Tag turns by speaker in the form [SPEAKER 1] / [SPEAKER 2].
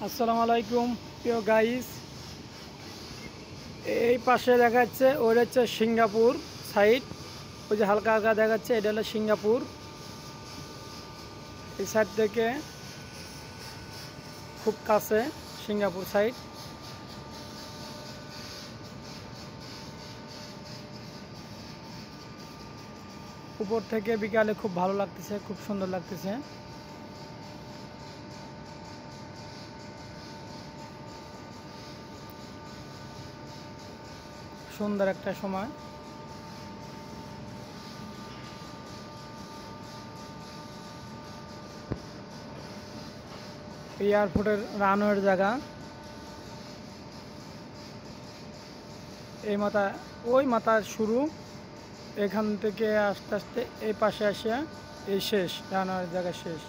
[SPEAKER 1] আসসালামু আলাইকুম প্রিয় গাইস। এই পাশে দেখা যাচ্ছে ওটা হচ্ছে সিঙ্গাপুর সাইড। ওই যে হালকা হালকা দেখাচ্ছে এটা হলো সিঙ্গাপুর। এই সাইড থেকে খুব কাছে সিঙ্গাপুর সাইড। উপর থেকে বিকালে খুব ভালো লাগতেছে, খুব সুন্দর লাগতেছে। সুন্দর একটা সময়। এয়ারপোর্টের রানওয়ের জায়গা। এই মাথা ওই মাথার শুরু, এখান থেকে আস্তে আস্তে এই পাশে আসিয়া এই শেষ, রানওয়ের জায়গা শেষ।